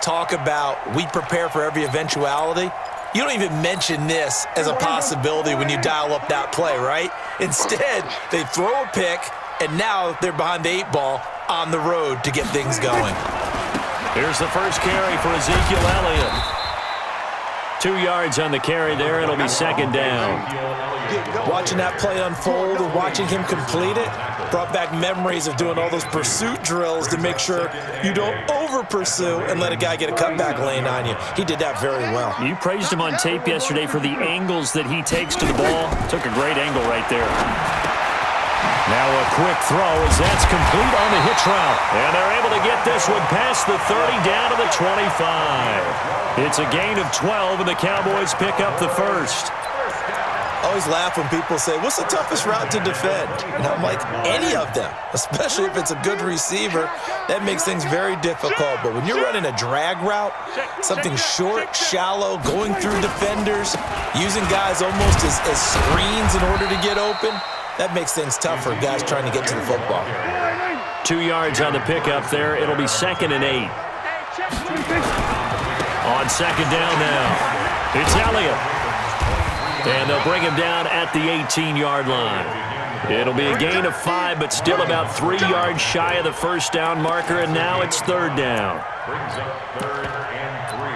talk about we prepare for every eventuality, you don't even mention this as a possibility when you dial up that play, right? Instead, they throw a pick, and now they're behind the 8 ball on the road to get things going. Here's the first carry for Ezekiel Elliott. 2 yards on the carry there. It'll be second down. Watching that play unfold and watching him complete it brought back memories of doing all those pursuit drills to make sure you don't over-pursue and let a guy get a cutback lane on you. He did that very well. You praised him on tape yesterday for the angles that he takes to the ball. Took a great angle right there. Now a quick throw as that's complete on the hitch route. And they're able to get this one past the 30 down to the 25. It's a gain of 12, and the Cowboys pick up the first. I always laugh when people say, what's the toughest route to defend? And I'm like, any of them, especially if it's a good receiver. That makes things very difficult. But when you're running a drag route, something short, shallow, going through defenders, using guys almost as screens in order to get open, that makes things tough for guys trying to get to the football. 2 yards on the pickup there. It'll be second and 8. On second down now, it's Elliott. And they'll bring him down at the 18-yard line. It'll be a gain of 5, but still about 3 yards shy of the first down marker, and now it's third down. Brings up third and 3.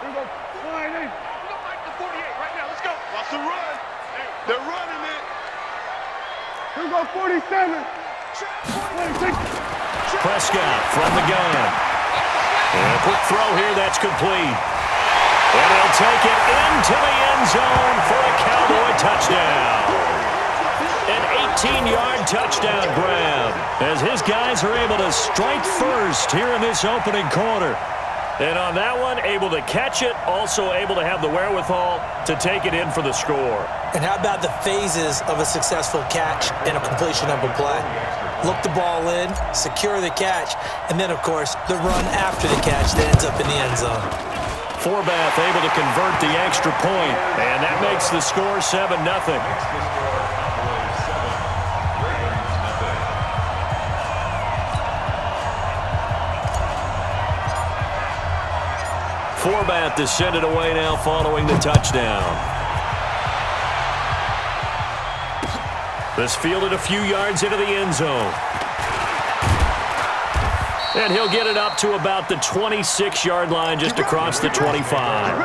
Here we go. Line in. Go back to 48 right now. Let's go. Watch the run. They're running it. Here we go, 47. 26. Prescott from the gun. And a quick throw here, that's complete. And he'll take it into the end zone for a Cowboy touchdown. An 18-yard touchdown grab as his guys are able to strike first here in this opening quarter. And on that one, able to catch it, also able to have the wherewithal to take it in for the score. And how about the phases of a successful catch and a completion of a play? Look the ball in, secure the catch, and then, of course, the run after the catch that ends up in the end zone. Forbath able to convert the extra point, and that makes the score 7-0. Forbath is sent it away now following the touchdown. This fielded a few yards into the end zone. And he'll get it up to about the 26-yard line, just across the 25.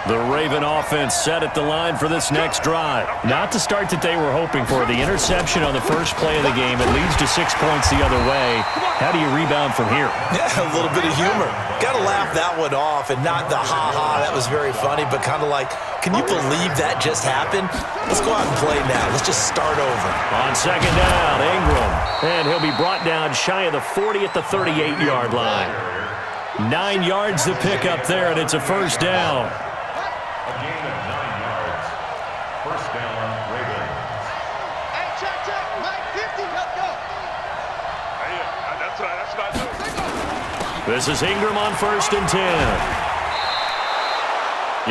The Raven offense set at the line for this next drive. Not the start that they were hoping for. The interception on the first play of the game. It leads to 6 points the other way. How do you rebound from here? Yeah, a little bit of humor. Got to laugh that one off, and not the ha-ha, that was very funny, but kind of like, can you believe that just happened? Let's go out and play now. Let's just start over. On second down, Ingram. And he'll be brought down shy of the 40 at the 38-yard line. 9 yards to pick up there, and it's a first down. A gain of 9 yards. First down, Ravens. Hey, check. Mike 50, let's go. Hey, that's what I do. This is Ingram on first and 10.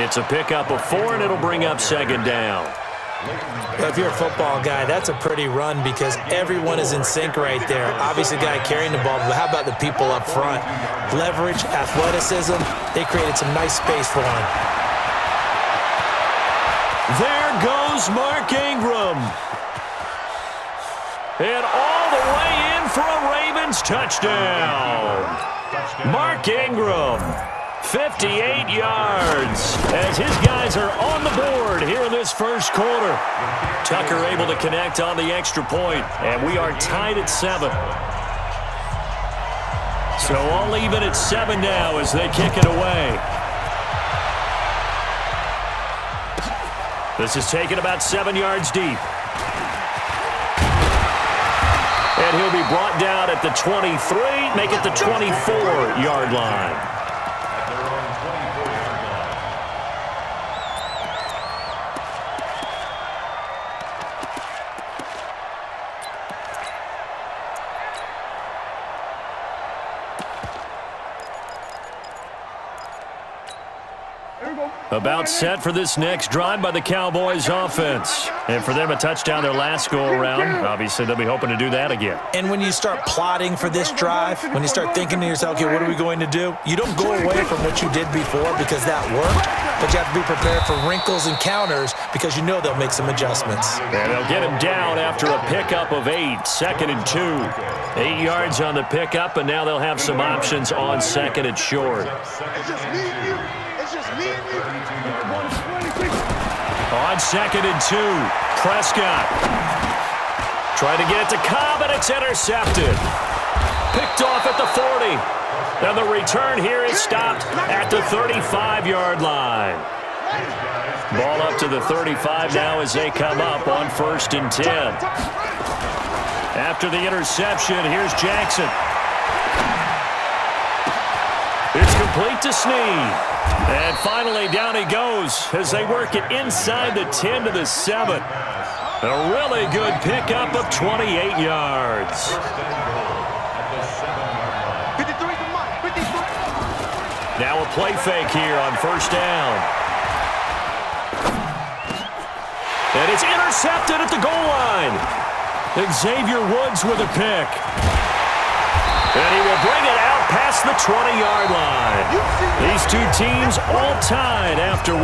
It's a pickup of 4, and it'll bring up second down. If you're a football guy, that's a pretty run because everyone is in sync right there. Obviously, the guy carrying the ball, but how about the people up front? Leverage, athleticism, they created some nice space for him. There goes Mark Ingram. And all the way in for a Ravens touchdown. Mark Ingram, 58 yards, as his guys are on the board here in this first quarter. Tucker able to connect on the extra point, and we are tied at 7. So all even at 7 now as they kick it away. This is taken about 7 yards deep. And he'll be brought down at the 23, make it the 24-yard line. About set for this next drive by the Cowboys offense. And for them, a touchdown their last go-around. Obviously, they'll be hoping to do that again. And when you start plotting for this drive, when you start thinking to yourself, okay, what are we going to do? You don't go away from what you did before because that worked, but you have to be prepared for wrinkles and counters because you know they'll make some adjustments. And they'll get him down after a pickup of 8, 2nd and 2. 8 yards on the pickup, and now they'll have some options on 2nd and short. It's just me and you. It's just me and you. On 2nd and 2, Prescott trying to get it to Cobb, and it's intercepted. Picked off at the 40. And the return here is stopped at the 35-yard line. Ball up to the 35 now as they come up on 1st and 10. After the interception, here's Jackson. It's complete to Snead. And finally, down he goes as they work it inside the 10 to the 7. A really good pickup of 28 yards. 53 to Mike. 53. Now a play fake here on 1st down. And it's intercepted at the goal line. Xavier Woods with a pick. And he will bring it out past the 20-yard line. These two teams all tied after 1.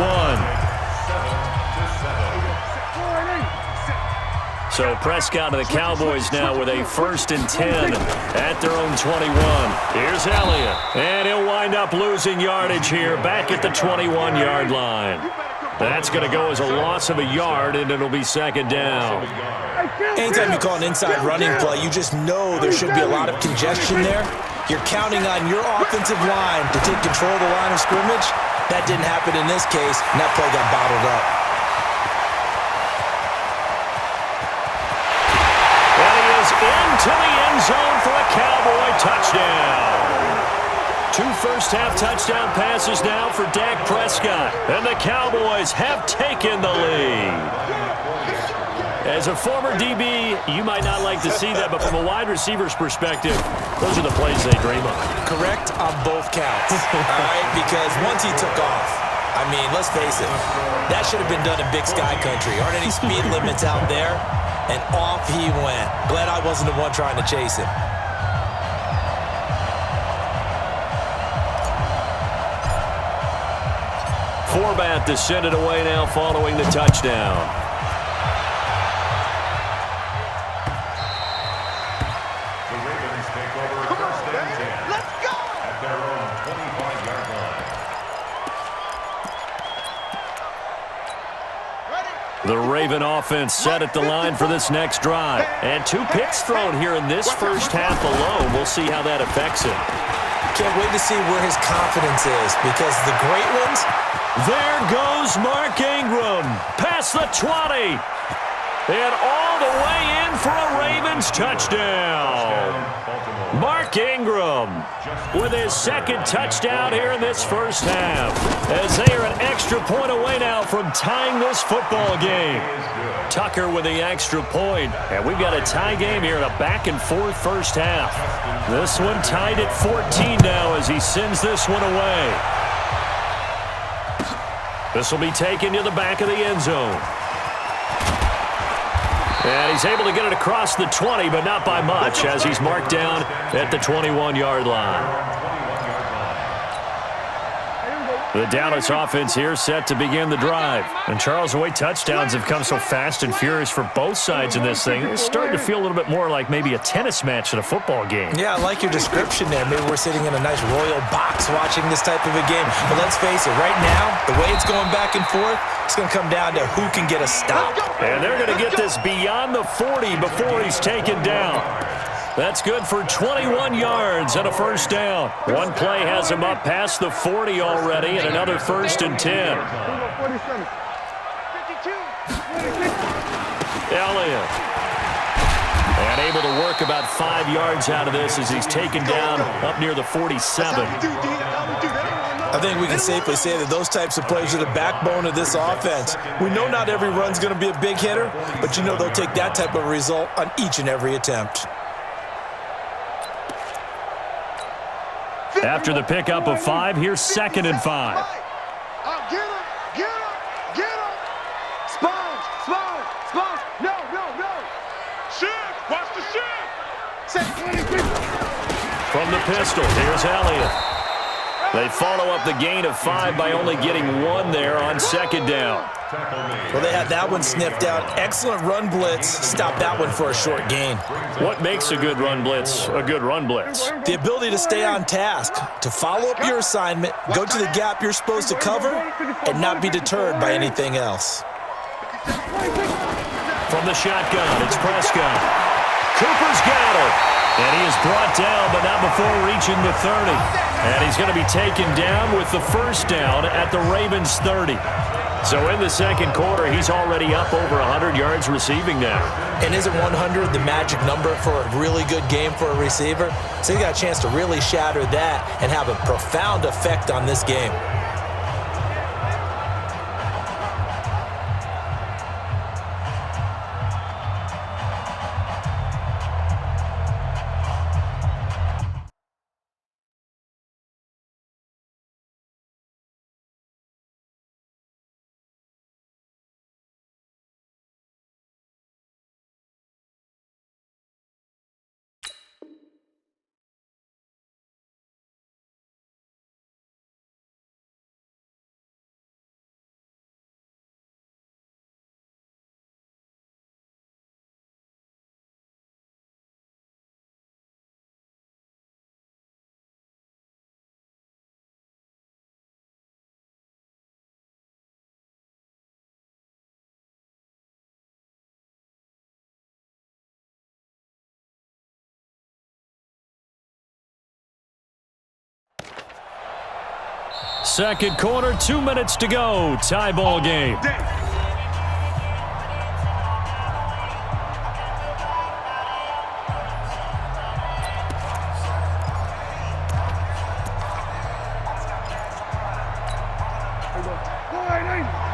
So Prescott and the Cowboys now with a 1st and 10 at their own 21. Here's Elliott. And he'll wind up losing yardage here back at the 21-yard line. That's going to go as a loss of a yard, and it'll be 2nd down. Anytime you call an inside running play, you just know there should be a lot of congestion there. You're counting on your offensive line to take control of the line of scrimmage. That didn't happen in this case, and that play got bottled up. And he is into the end zone for a Cowboy touchdown. 2 first-half touchdown passes now for Dak Prescott. And the Cowboys have taken the lead. As a former DB, you might not like to see that, but from a wide receiver's perspective, those are the plays they dream of. Correct on both counts, all right? Because once he took off, I mean, let's face it, that should have been done in Big Sky Country. Aren't any speed limits out there? And off he went. Glad I wasn't the one trying to chase him. Forbat to send it away now following the touchdown. The Ravens take over 1st and 10. Let's go. At their own 25-yard line. The Raven offense set at the line for this next drive. And 2 picks thrown here in this first half alone. We'll see how that affects him. Can't wait to see where his confidence is because the great ones. There goes Mark Ingram. Past the 20. And all the way in for a Ravens touchdown. Mark Ingram with his 2nd touchdown here in this first half. As they are an extra point away now from tying this football game. Tucker with the extra point. And we've got a tie game here in a back-and-forth first half. This one tied at 14 now as he sends this one away. This will be taken to the back of the end zone. And he's able to get it across the 20, but not by much, as he's marked down at the 21-yard line. The Dallas offense here set to begin the drive. And Charles, the way touchdowns have come so fast and furious for both sides in this thing, it's starting to feel a little bit more like maybe a tennis match at a football game. Yeah, I like your description there. Maybe we're sitting in a nice royal box watching this type of a game. But let's face it, right now, the way it's going back and forth, it's going to come down to who can get a stop. And they're going to get this beyond the 40 before he's taken down. That's good for 21 yards and a 1st down. One play has him up past the 40 already, and another 1st and 10. 52. Elliott. And able to work about 5 yards out of this as he's taken down up near the 47. I think we can safely say that those types of plays are the backbone of this offense. We know not every run's going to be a big hitter, but you know they'll take that type of result on each and every attempt. After the pickup of 5, here's 2nd and 5. Watch the shit. From the pistol, here's Elliott. They follow up the gain of 5 by only getting 1 there on second down. Well, they had that one sniffed out. Excellent run blitz. Stop that one for a short gain. What makes a good run blitz a good run blitz? The ability to stay on task, to follow up your assignment, go to the gap you're supposed to cover, and not be deterred by anything else. From the shotgun, it's Prescott. Cooper's got it. And he is brought down, but not before reaching the 30. And he's going to be taken down with the first down at the Ravens' 30. So in the second quarter, he's already up over 100 yards receiving now. And isn't 100 the magic number for a really good game for a receiver? So he got a chance to really shatter that and have a profound effect on this game. Second quarter, 2 minutes to go. Tie ball game.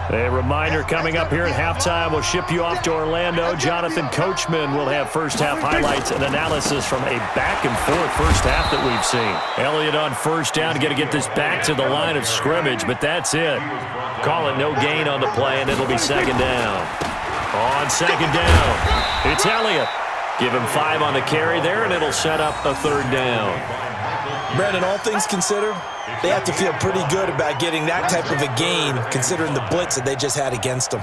A reminder coming up here at halftime. We'll ship you off to Orlando. Jonathan Coachman will have first half highlights and analysis from a back-and-forth first half that we've seen. Elliott on first down, got to get this back to the line of scrimmage, but that's it. Call it no gain on the play, and it'll be second down. On second down, it's Elliott. Give him 5 on the carry there, and it'll set up a third down. Brandon, all things considered, they have to feel pretty good about getting that type of a gain, considering the blitz that they just had against them.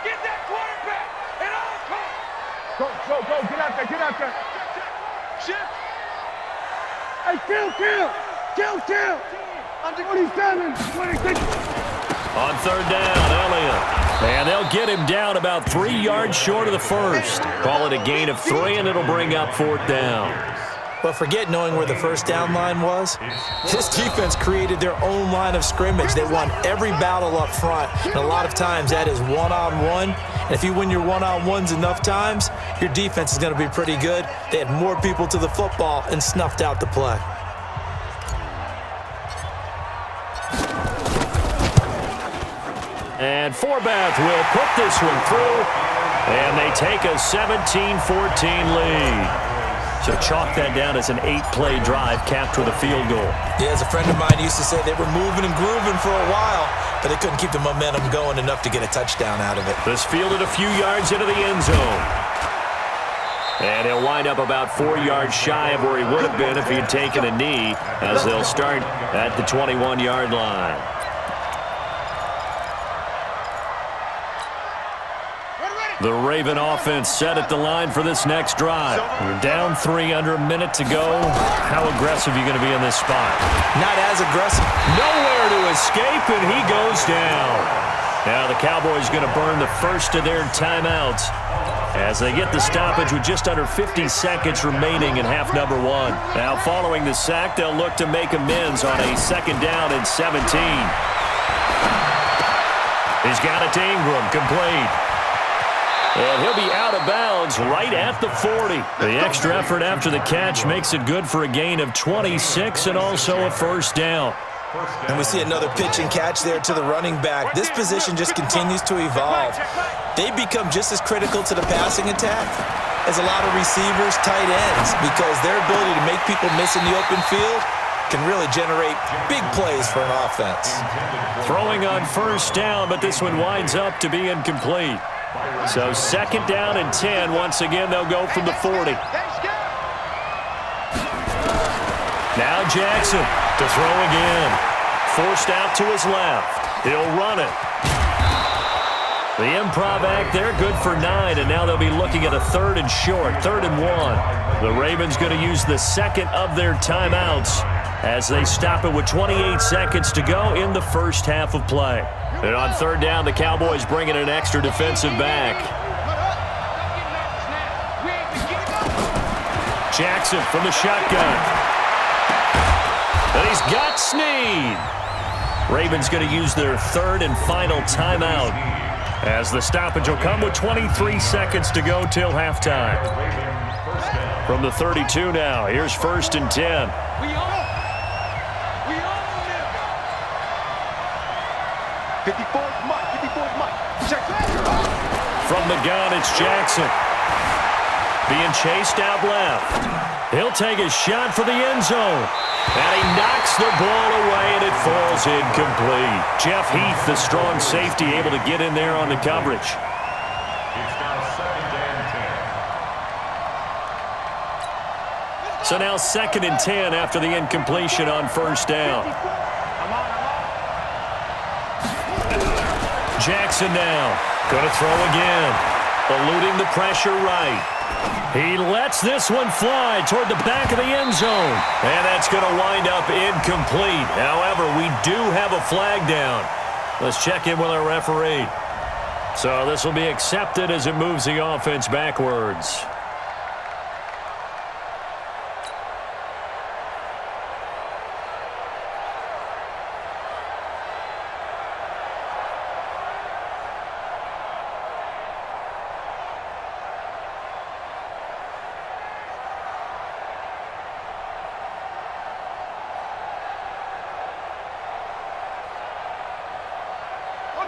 Get that quarterback at all costs. Go, get out there. Shift. Hey, kill. Under 27, 26. On third down, Elliott. And they'll get him down about 3 yards short of the first. Call it a gain of 3, and it'll bring up fourth down. But forget knowing where the first down line was. This defense created their own line of scrimmage. They won every battle up front, and a lot of times that is one-on-one. And if you win your one-on-ones enough times, your defense is going to be pretty good. They had more people to the football and snuffed out the play. And Forbath will put this one through, and they take a 17-14 lead. So chalk that down as an 8-play drive capped with a field goal. Yeah, as a friend of mine used to say, they were moving and grooving for a while, but they couldn't keep the momentum going enough to get a touchdown out of it. This fielded a few yards into the end zone. And he'll wind up about 4 yards shy of where he would have been if he had taken a knee, as they'll start at the 21-yard line. The Raven offense set at the line for this next drive. We're down 3 under a minute to go. How aggressive are you going to be in this spot? Not as aggressive. Nowhere to escape, and he goes down. Now the Cowboys going to burn the first of their timeouts as they get the stoppage with just under 50 seconds remaining in half number 1. Now following the sack, they'll look to make amends on a second down and 17. He's got it to Ingram, complete. And he'll be out of bounds right at the 40. The extra effort after the catch makes it good for a gain of 26 and also a first down. And we see another pitch and catch there to the running back. This position just continues to evolve. They become just as critical to the passing attack as a lot of receivers, tight ends, because their ability to make people miss in the open field can really generate big plays for an offense. Throwing on first down, but this one winds up to be incomplete. So 2nd down and 10. Once again, they'll go from the 40. Now Jackson to throw again. Forced out to his left. He'll run it. The improv act there, good for 9, and now they'll be looking at a 3rd and short, 3rd and 1. The Ravens going to use the second of their timeouts as they stop it with 28 seconds to go in the first half of play. And on 3rd down, the Cowboys bring in an extra defensive back. Jackson from the shotgun. And he's got Snead. Ravens going to use their 3rd and final timeout as the stoppage will come with 23 seconds to go till halftime. From the 32 now, here's 1st and 10. From the gun, it's Jackson. Being chased out left. He'll take a shot for the end zone. And he knocks the ball away, and it falls incomplete. Jeff Heath, the strong safety, able to get in there on the coverage. It's now 2nd and 10. So now 2nd and 10 after the incompletion on first down. Jackson now. Going to throw again. Eluding the pressure right. He lets this one fly toward the back of the end zone. And that's going to wind up incomplete. However, we do have a flag down. Let's check in with our referee. So this will be accepted as it moves the offense backwards.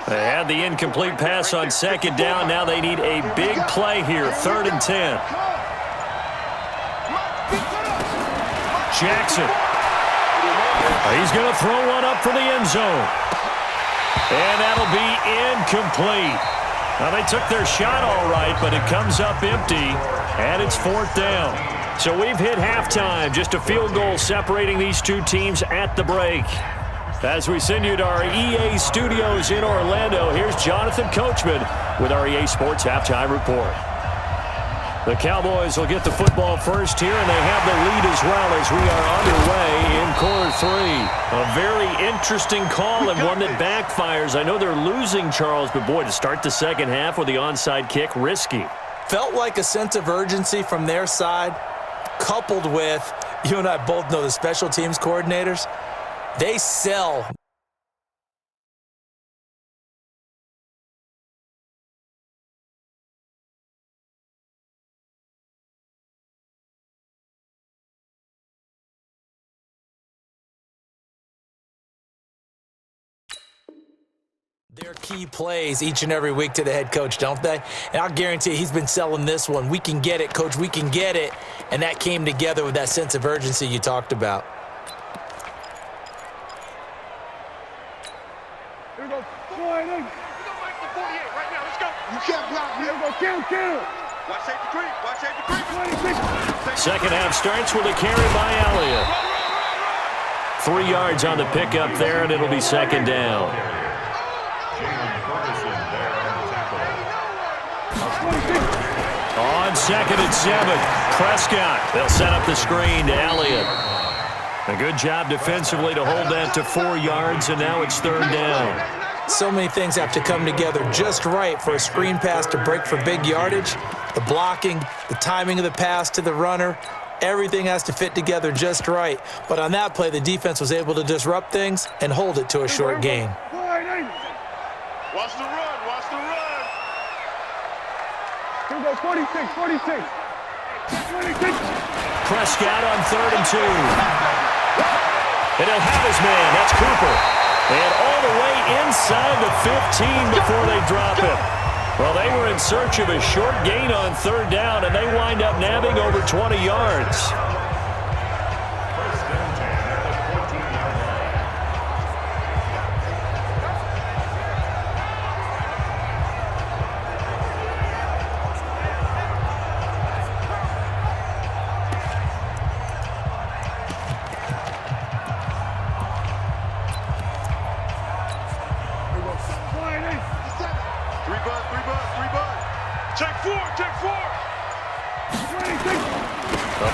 They had the incomplete pass on 2nd down. Now they need a big play here, 3rd and 10. Jackson. He's going to throw one up for the end zone. And that'll be incomplete. Now they took their shot all right, but it comes up empty, and it's 4th down. So we've hit halftime, just a field goal separating these two teams at the break. As we send you to our EA studios in Orlando, here's Jonathan Coachman with our EA Sports Halftime Report. The Cowboys will get the football first here, and they have the lead as well as we are underway in quarter 3. A very interesting call and one that backfires. I know they're losing, Charles, but boy, to start the second half with the onside kick, risky. Felt like a sense of urgency from their side, coupled with, you and I both know the special teams coordinators, they sell. Their key plays each and every week to the head coach, don't they? And I'll guarantee you he's been selling this one. We can get it, coach, we can get it. And that came together with that sense of urgency you talked about. Here we go. We're going back to 48 right now. Let's go. You can't block me. Here we go. Kill. Watch safety creep. Watch safety creep. Second half starts with a carry by Elliott. 3 yards on the pickup there, and it'll be 2nd down. On 2nd and 7, Prescott. They'll set up the screen to Elliott. A good job defensively to hold that to 4 yards, and now it's 3rd down. So many things have to come together just right for a screen pass to break for big yardage. The blocking, the timing of the pass to the runner, everything has to fit together just right. But on that play, the defense was able to disrupt things and hold it to a short gain. Watch the run. Watch the run. Here we go. 46. Prescott on 3rd and 2. And he'll have his man. That's Cooper. And all the way inside the 15 before they drop him. Well, they were in search of a short gain on 3rd down, and they wind up nabbing over 20 yards.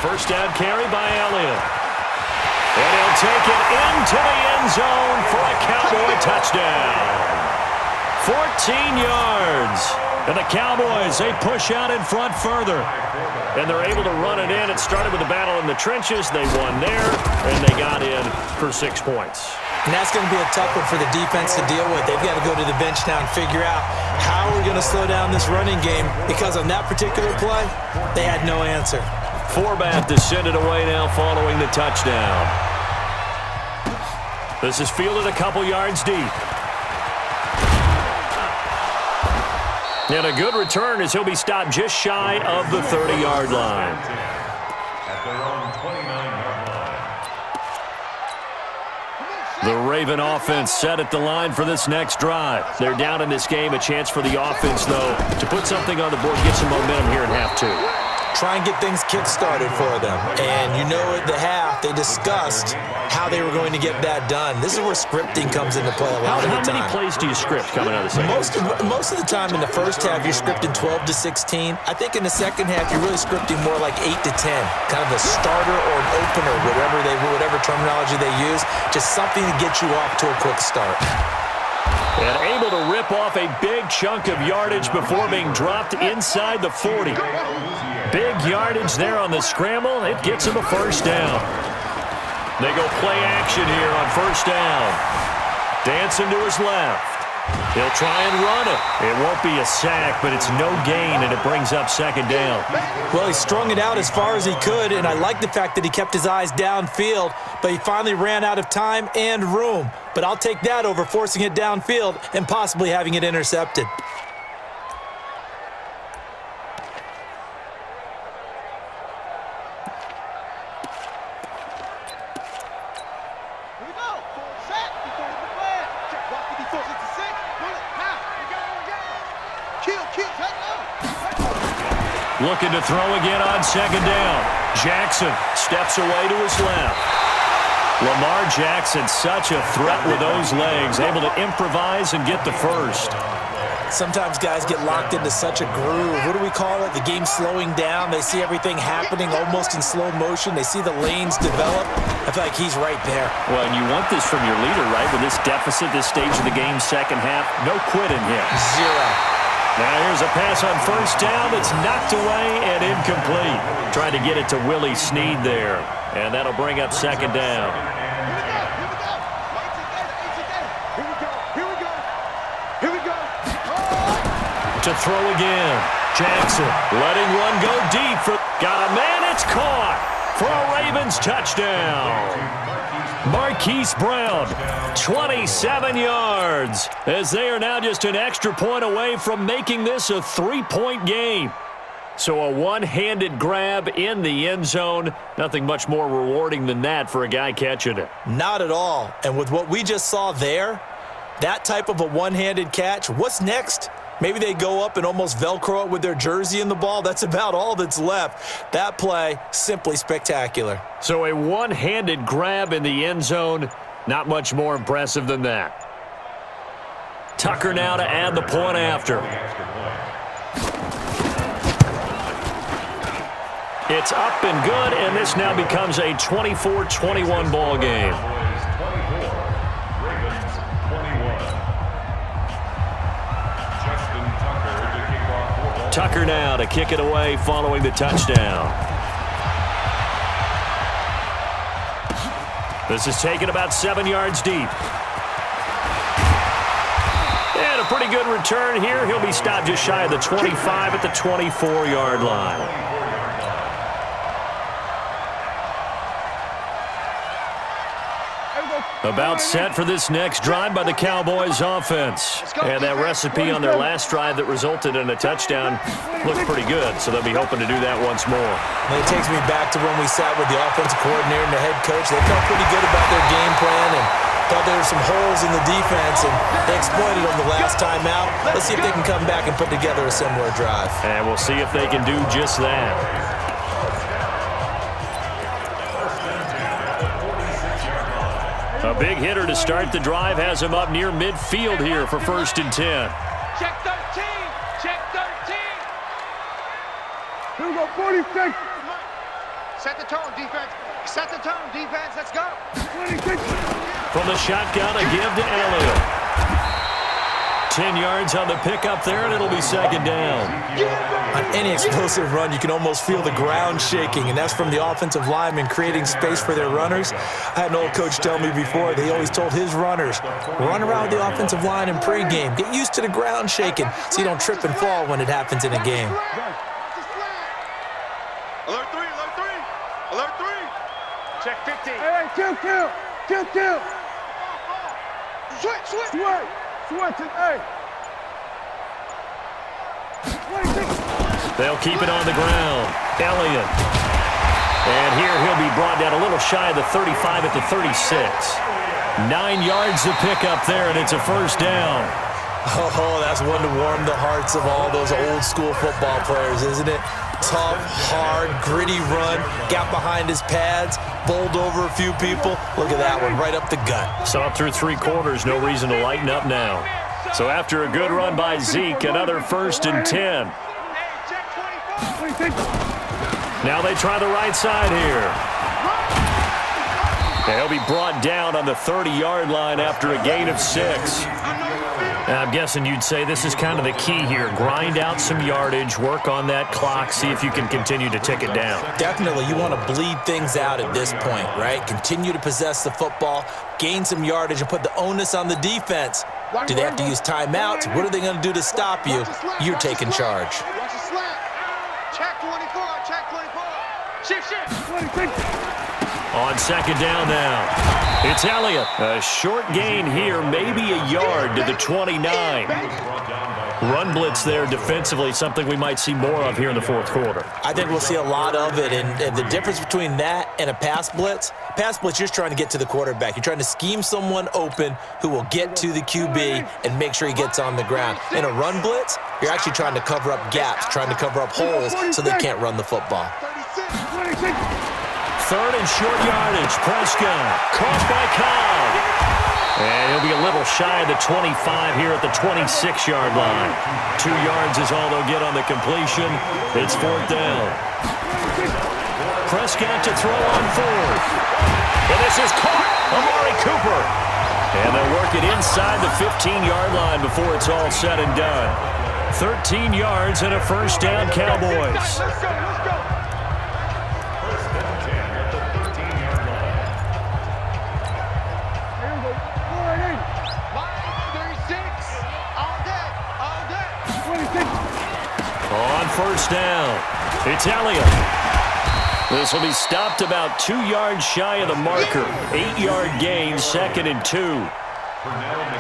first down carry by Elliott. And he'll take it into the end zone for a Cowboy touchdown. 14 yards. And the Cowboys, they push out in front further. And they're able to run it in. It started with a battle in the trenches. They won there, and they got in for 6 points. And that's going to be a tough one for the defense to deal with. They've got to go to the bench now and figure out how we're going to slow down this running game, because on that particular play, they had no answer. Forbath to send it away now following the touchdown. This is fielded a couple yards deep. And a good return as he'll be stopped just shy of the 30-yard line. At their own 29-yard line. The Raven offense set at the line for this next drive. They're down in this game. A chance for the offense, though, to put something on the board, get some momentum here in half two. Try and get things kick-started for them. And you know at the half, they discussed how they were going to get that done. This is where scripting comes into play a lot of the time. How many plays do you script coming out of the second? Most of the time in the first half, you're scripting 12 to 16. I think in the second half, you're really scripting more like 8 to 10. Kind of a starter or an opener, whatever terminology they use. Just something to get you off to a quick start. And able to rip off a big chunk of yardage before being dropped inside the 40. Big yardage there on the scramble. It gets him a first down. They go play action here on first down. Dancing to his left. He'll try and run it. It won't be a sack, but it's no gain, and it brings up second down. Well, he strung it out as far as he could, and I like the fact that he kept his eyes downfield, but he finally ran out of time and room. But I'll take that over forcing it downfield and possibly having it intercepted. Looking to throw again on second down. Jackson steps away to his left. Lamar Jackson, such a threat with those legs, able to improvise and get the first. Sometimes guys get locked into such a groove. What do we call it? The game slowing down. They see everything happening almost in slow motion. They see the lanes develop. I feel like he's right there. Well, and you want this from your leader, right? With this deficit, this stage of the game, second half, no quitting him. Zero. Now here's a pass on first down that's knocked away and incomplete. Trying to get it to Willie Snead there. And that'll bring up second down. Here we go. To throw again. Jackson letting one go deep. Got a man, it's caught for a Ravens touchdown. Marquise Brown, 27 yards, as they are now just an extra point away from making this a 3-point game. So a one-handed grab in the end zone. Nothing much more rewarding than that for a guy catching it. Not at all. And with what we just saw there, that type of a one-handed catch, what's next? Maybe they go up and almost Velcro it with their jersey in the ball. That's about all that's left. That play, simply spectacular. So a one-handed grab in the end zone, not much more impressive than that. Tucker now to add the point after. It's up and good, and this now becomes a 24-21 ball game. Tucker now to kick it away following the touchdown. This is taken about 7 yards deep. And a pretty good return here. He'll be stopped just shy of the 25 at the 24-yard line. About set for this next drive by the Cowboys offense. And that recipe on their last drive that resulted in a touchdown looked pretty good, so they'll be hoping to do that once more. And it takes me back to when we sat with the offensive coordinator and the head coach. They felt pretty good about their game plan and thought there were some holes in the defense, and they exploited them the last time out. Let's see if they can come back and put together a similar drive. And we'll see if they can do just that. A big hitter to start the drive has him up near midfield here for 1st and 10. Check 13. Check 13. Here we go, 46. Set the tone, defense. Set the tone, defense. Let's go. From the shotgun, a give to Elliott. 10 yards on the pickup there, and it'll be second down. On any explosive run, you can almost feel the ground shaking, and that's from the offensive linemen creating space for their runners. I had an old coach tell me before, they always told his runners, run around the offensive line in pregame. Get used to the ground shaking so you don't trip and fall when it happens in a game. Alert 3, alert 3. Alert 3. Check 15. Hey, kill. Switch. Switch it, hey. They'll keep it on the ground. Elliott. And here he'll be brought down a little shy of the 35 at the 36. 9 yards to pick up there, and it's a first down. Oh, that's one to warm the hearts of all those old school football players, isn't it? Tough, hard, gritty run, got behind his pads, bowled over a few people. Look at that one, right up the gut. Saw it through 3 quarters, no reason to lighten up now. So after a good run by Zeke, another 1st and 10. Now they try the right side here. He'll be brought down on the 30-yard line after a gain of 6. I'm guessing you'd say this is kind of the key here. Grind out some yardage, work on that clock, see if you can continue to tick it down. Definitely, you want to bleed things out at this point, right? Continue to possess the football, gain some yardage, and put the onus on the defense. Do they have to use timeouts? What are they going to do to stop you? You're taking charge. Watch the slap. Check 24. Check 24. Shift. On second down now, it's Elliott. A short gain here, maybe a yard to the 29. Run blitz there defensively, something we might see more of here in the 4th quarter. I think we'll see a lot of it, and the difference between that and a pass blitz, you're just trying to get to the quarterback. You're trying to scheme someone open who will get to the QB and make sure he gets on the ground. In a run blitz, you're actually trying to cover up gaps, trying to cover up holes so they can't run the football. 3rd and short yardage. Prescott caught by Cobb. And he'll be a little shy of the 25 here at the 26-yard line. 2 yards is all they'll get on the completion. It's 4th down. Prescott to throw on 4th. And this is caught. Amari Cooper. And they'll work it inside the 15-yard line before it's all said and done. 13 yards and a first down, Cowboys. Let's go. On first down, it's Elliott. This will be stopped about 2 yards shy of the marker. 8-yard gain, 2nd and 2.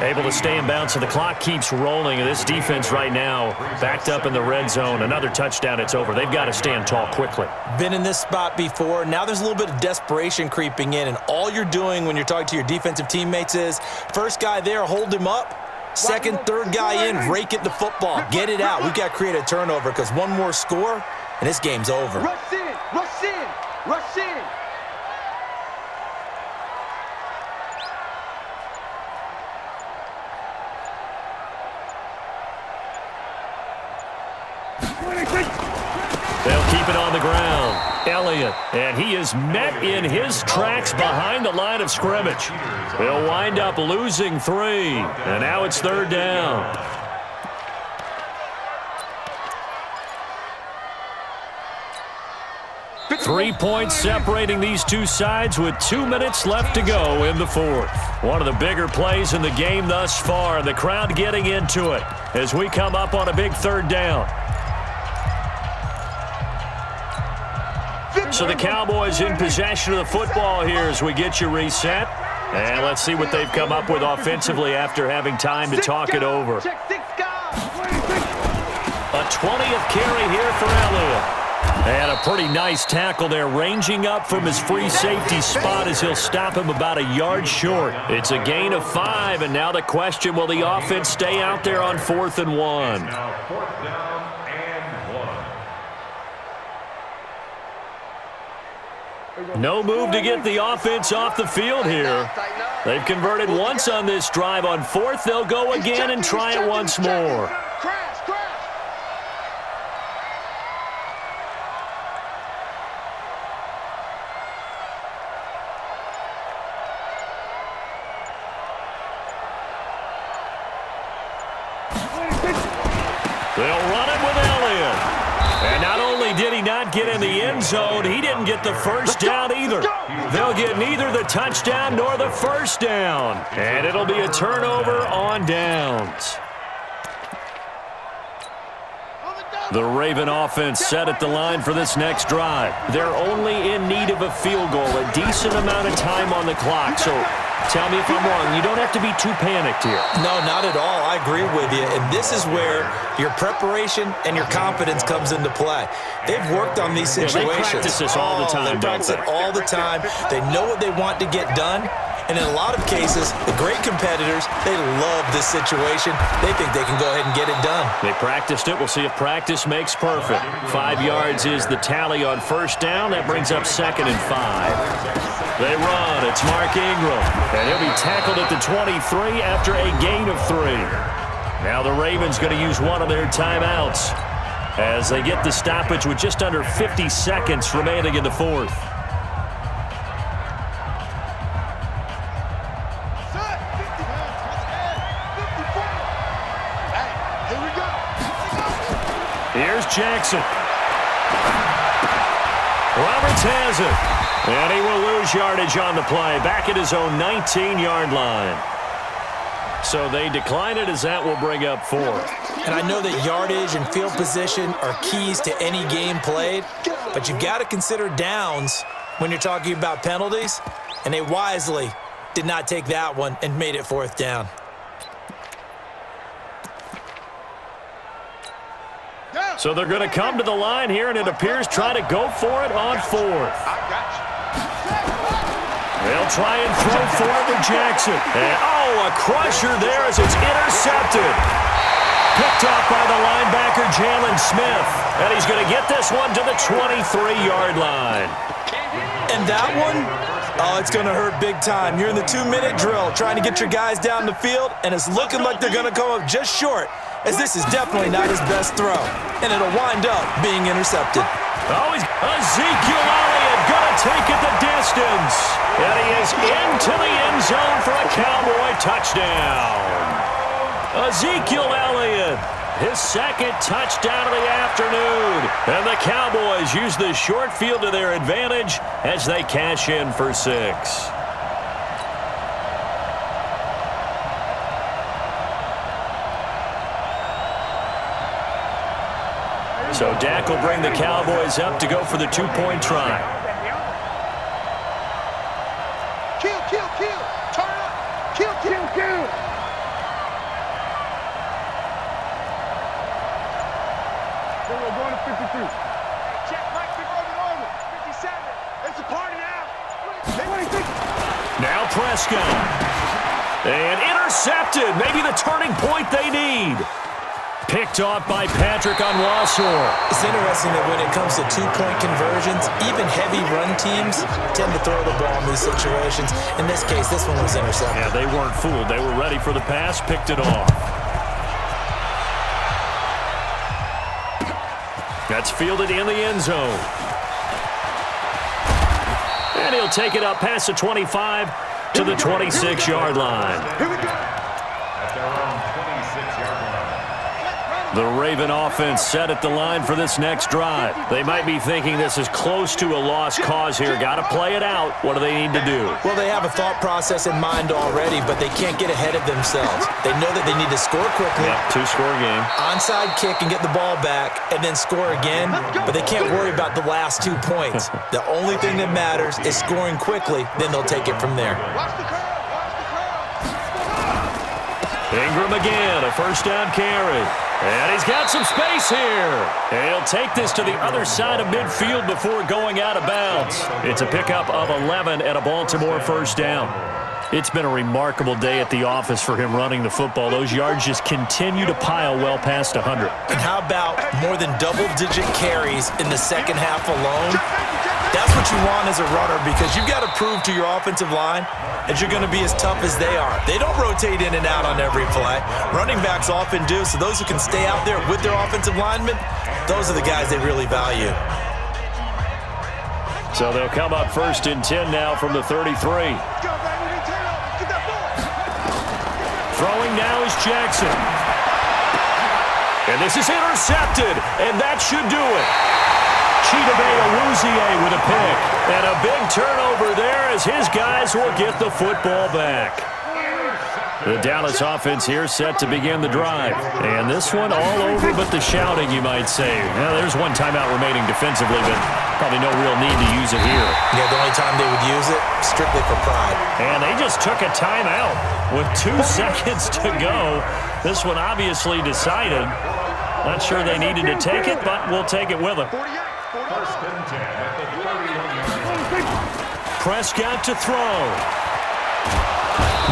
Able to stay in bounds, so the clock keeps rolling. This defense right now backed up in the red zone. Another touchdown, it's over. They've got to stand tall quickly. Been in this spot before. Now there's a little bit of desperation creeping in, and all you're doing when you're talking to your defensive teammates is, first guy there, hold him up. Second, third guy in, rake it the football. Get it out. We've got to create a turnover because one more score, and this game's over. Rush in. They'll keep it on the ground. Elliott, and he is met in his tracks behind the line of scrimmage. He'll wind up losing 3, and now it's 3rd down. Three points separating these two sides with 2 minutes left to go in the 4th. One of the bigger plays in the game thus far, and the crowd getting into it as we come up on a big 3rd down. So the Cowboys in possession of the football here as we get you reset. And let's see what they've come up with offensively after having time to talk it over. A 20th carry here for Elliott. And a pretty nice tackle there, ranging up from his free safety spot as he'll stop him about a yard short. It's a gain of 5, and now the question, will the offense stay out there on 4th and 1? Now 4th down and 1. No move to get the offense off the field here. They've converted once on this drive. On 4th, they'll go again and try it once more. They'll run it with Elliott. And not only did he not get in the end zone, he didn't get the first down either. They'll get neither the touchdown nor the first down. And it'll be a turnover on downs. The Raven offense set at the line for this next drive. They're only in need of a field goal, a decent amount of time on the clock. So tell me if I'm wrong. You don't have to be too panicked here. No, not at all. I agree with you. And this is where your preparation and your confidence comes into play. They've worked on these situations. They practice this all the time, They practice it all the time. They know what they want to get done. And in a lot of cases, the great competitors, they love this situation. They think they can go ahead and get it done. They practiced it. We'll see if practice makes perfect. 5 yards is the tally on first down. That brings up 2nd and 5. They run. It's Mark Ingram. And he'll be tackled at the 23 after a gain of 3. Now the Ravens going to use one of their timeouts as they get the stoppage with just under 50 seconds remaining in the fourth. Here's Jackson. Roberts has it. And he will lose yardage on the play. Back at his own 19-yard line. So they decline it as that will bring up 4. And I know that yardage and field position are keys to any game played, but you've got to consider downs when you're talking about penalties, and they wisely did not take that one and made it 4th down. So they're going to come to the line here, and it appears try to go for it on 4th. They'll try and throw for it with Jackson. And, a crusher there as it's intercepted. Picked off by the linebacker, Jalen Smith. And he's going to get this one to the 23-yard line. And that one, it's going to hurt big time. You're in the 2-minute drill trying to get your guys down the field, and it's looking like they're going to come up just short, as this is definitely not his best throw, and it'll wind up being intercepted. Ezekiel Elliott going to take it the distance, and he is into the end zone for a Cowboy touchdown. Ezekiel Elliott, his 2nd touchdown of the afternoon, and the Cowboys use the short field to their advantage as they cash in for 6. So Dak will bring the Cowboys up to go for the 2-point try. Kill. Turn up. Kill. Then we're going to 52. Check right, keep rolling over. 57. It's a party now. 26. Now Prescott. And intercepted. Maybe the turning point they need. Picked off by Patrick Onwuasor. It's interesting that when it comes to 2-point conversions, even heavy run teams tend to throw the ball in these situations. In this case, this one was intercepted. Yeah, they weren't fooled. They were ready for the pass, picked it off. That's fielded in the end zone. And he'll take it up past the 25 to the 26-yard line. Here we go. At their own 26-yard line. The Raven offense set at the line for this next drive. They might be thinking this is close to a lost cause here. Got to play it out. What do they need to do? Well, they have a thought process in mind already, but they can't get ahead of themselves. They know that they need to score quickly. Yep, 2-score game. Onside kick and get the ball back and then score again, but they can't worry about the last 2 points. The only thing that matters is scoring quickly, then they'll take it from there. Watch the curve. Ingram again, a 1st down carry. And he's got some space here. And he'll take this to the other side of midfield before going out of bounds. It's a pickup of 11 and a Baltimore 1st down. It's been a remarkable day at the office for him running the football. Those yards just continue to pile well past 100. And how about more than double-digit carries in the second half alone? That's what you want as a runner, because you've got to prove to your offensive line that you're going to be as tough as they are. They don't rotate in and out on every play. Running backs often do, so those who can stay out there with their offensive linemen, those are the guys they really value. So they'll come up 1st and 10 now from the 33. Throwing now is Jackson. And this is intercepted, and that should do it. Chidobe Awuzie with a pick. And a big turnover there as his guys will get the football back. The Dallas offense here set to begin the drive. And this one all over but the shouting, you might say. Now, there's one timeout remaining defensively, but probably no real need to use it here. Yeah, the only time they would use it, strictly for pride. And they just took a timeout with 2 seconds to go. This one obviously decided. Not sure they needed to take it, but we'll take it with them. First and 10 at the 31-yard. Prescott to throw.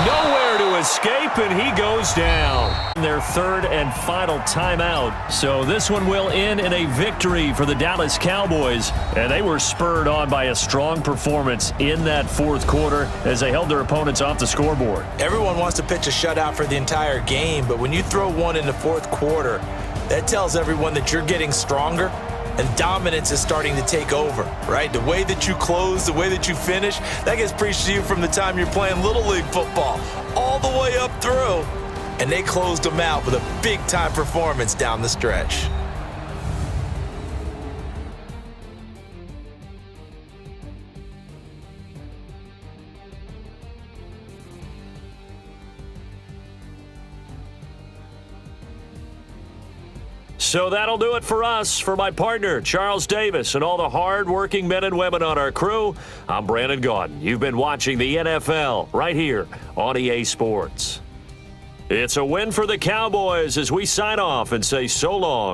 Nowhere to escape, and he goes down. Their third and final timeout. So this one will end in a victory for the Dallas Cowboys. And they were spurred on by a strong performance in that fourth quarter as they held their opponents off the scoreboard. Everyone wants to pitch a shutout for the entire game, but when you throw one in the fourth quarter, that tells everyone that you're getting stronger and dominance is starting to take over, right? The way that you close, the way that you finish, that gets preached to you from the time you're playing Little League football all the way up through. And they closed them out with a big-time performance down the stretch. So that'll do it for us. For my partner, Charles Davis, and all the hard-working men and women on our crew, I'm Brandon Gaudin. You've been watching the NFL right here on EA Sports. It's a win for the Cowboys as we sign off and say so long.